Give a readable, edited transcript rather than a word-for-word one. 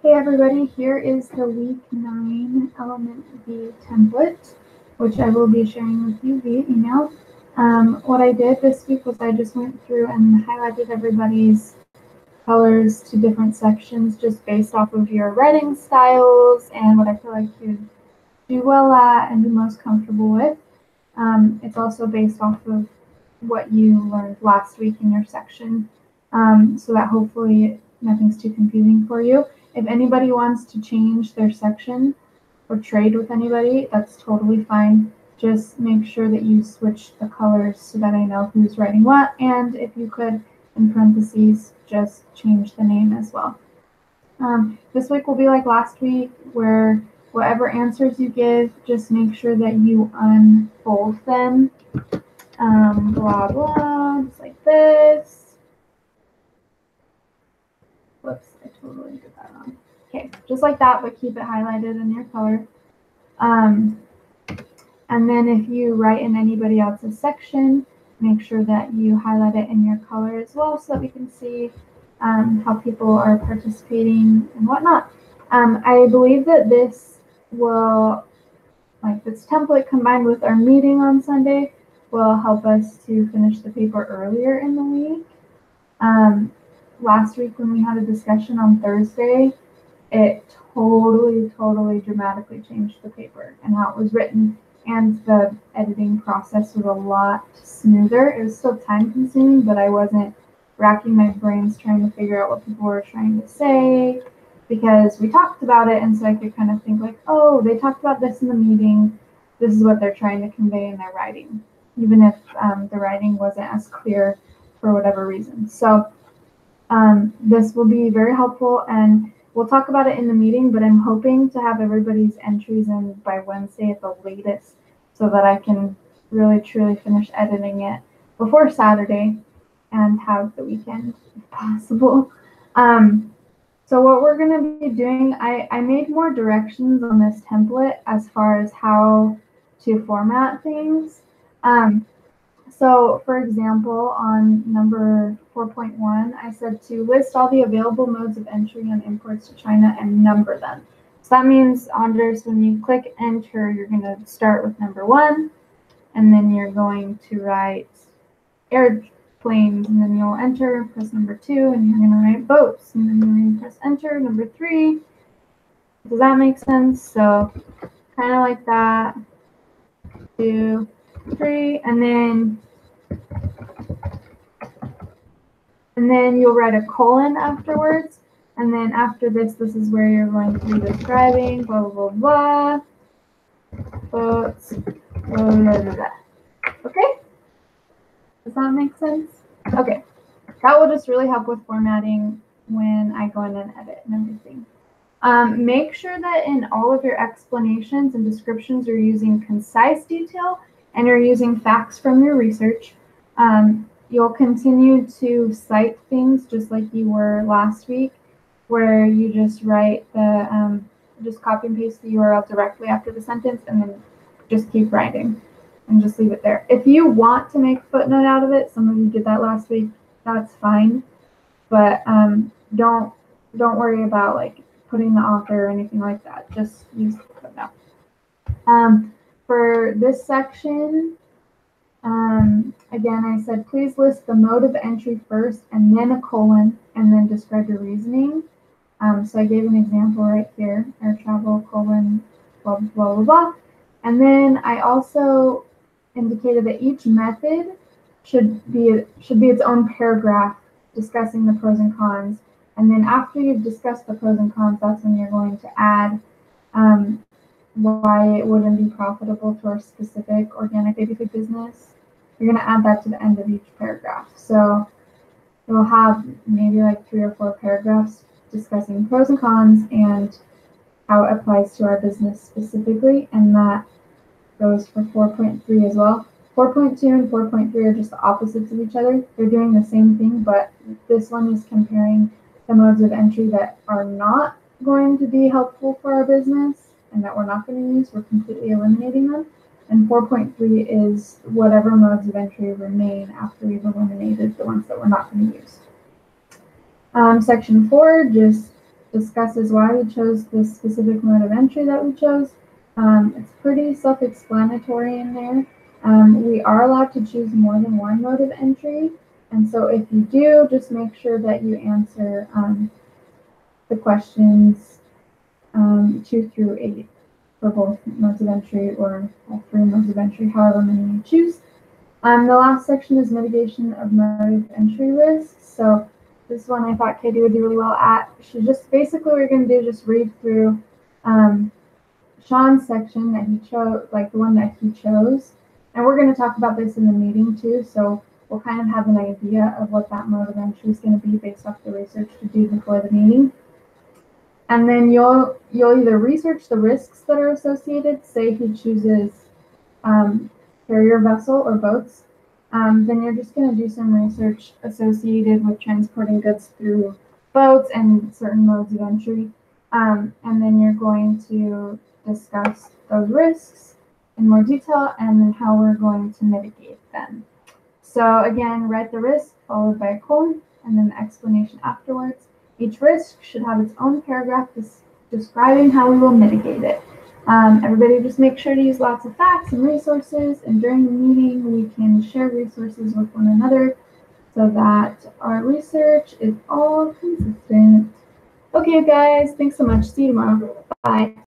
Hey everybody, here is the week 9 element B template, which I will be sharing with you via email. What I did this week was I just went through and highlighted everybody's colors to different sections just based off of your writing styles and what I feel like you'd do well at and be most comfortable with. It's also based off of what you learned last week in your section, so that hopefully nothing's too confusing for you. If anybody wants to change their section or trade with anybody, that's totally fine. Just make sure that you switch the colors so that I know who's writing what, and if you could, in parentheses, just change the name as well. This week will be like last week, where whatever answers you give, just make sure that you unfold them. Blah, blah, just like this. Whoops, I totally did that wrong. Okay, just like that, but keep it highlighted in your color. And then if you write in anybody else's section, make sure that you highlight it in your color as well so that we can see how people are participating and whatnot. I believe that this will, like this template combined with our meeting on Sunday, will help us to finish the paper earlier in the week. Last week when we had a discussion on Thursday, it totally dramatically changed the paper and how it was written, and the editing process was a lot smoother. It was still time consuming, but I wasn't racking my brains trying to figure out what people were trying to say, because we talked about it, and so I could kind of think like, oh, they talked about this in the meeting, this is what they're trying to convey in their writing, even if the writing wasn't as clear for whatever reason. So this will be very helpful, and we'll talk about it in the meeting, but I'm hoping to have everybody's entries in by Wednesday at the latest so that I can really truly finish editing it before Saturday and have the weekend if possible. So what we're going to be doing, I made more directions on this template as far as how to format things. So for example, on number 4.1, I said to list all the available modes of entry on imports to China and number them. So that means, Anders, when you click enter, you're going to start with number 1, and then you're going to write airplanes, and then you'll enter, press number 2, and you're going to write boats, and then you're going to press enter, number 3. Does that make sense? So kind of like that. 2, 3, and then you'll write a colon afterwards, and then after this is where you're going to be describing blah blah blah boats, blah blah blah. Okay, does that make sense? Okay, that will just really help with formatting when I go in and edit and everything. Make sure that in all of your explanations and descriptions you're using concise detail and you're using facts from your research. You'll continue to cite things just like you were last week, where you just write the, just copy and paste the URL directly after the sentence and then just keep writing and just leave it there. If you want to make a footnote out of it, some of you did that last week, that's fine, but don't worry about like putting the author or anything like that. Just use the footnote. For this section, again, I said, please list the mode of entry first and then a colon and then describe your reasoning. So I gave an example right here, air travel, colon, blah, blah, blah, blah. And then I also indicated that each method should be its own paragraph discussing the pros and cons. And then after you've discussed the pros and cons, that's when you're going to add why it wouldn't be profitable to our specific organic baby food business. You're going to add that to the end of each paragraph. So you'll have maybe like 3 or 4 paragraphs discussing pros and cons and how it applies to our business specifically. And that goes for 4.3 as well. 4.2 and 4.3 are just the opposites of each other. They're doing the same thing, but this one is comparing the modes of entry that are not going to be helpful for our business and that we're not going to use. We're completely eliminating them. And 4.3 is whatever modes of entry remain after we've eliminated the ones that we're not going to use. Section 4, just discusses why we chose this specific mode of entry that we chose. It's pretty self-explanatory in there. We are allowed to choose more than one mode of entry, and so if you do, just make sure that you answer the questions 2 through 8 for both modes of entry or all 3 modes of entry, however many you choose. The last section is mitigation of mode of entry risks. So this one I thought Katie would do really well at. She just basically what we're going to do is just read through Sean's section that he chose, like the one that he chose. And we're going to talk about this in the meeting too. So we'll kind of have an idea of what that mode of entry is going to be based off the research to do before the meeting. And then you'll either research the risks that are associated, say he chooses carrier vessel or boats, then you're just going to do some research associated with transporting goods through boats and certain modes of entry. And then you're going to discuss those risks in more detail and then how we're going to mitigate them. So again, write the risk followed by a colon and then the explanation afterwards. Each risk should have its own paragraph describing how we will mitigate it. Everybody just make sure to use lots of facts and resources, and during the meeting we can share resources with one another so that our research is all consistent. Okay guys, thanks so much. See you tomorrow. Bye.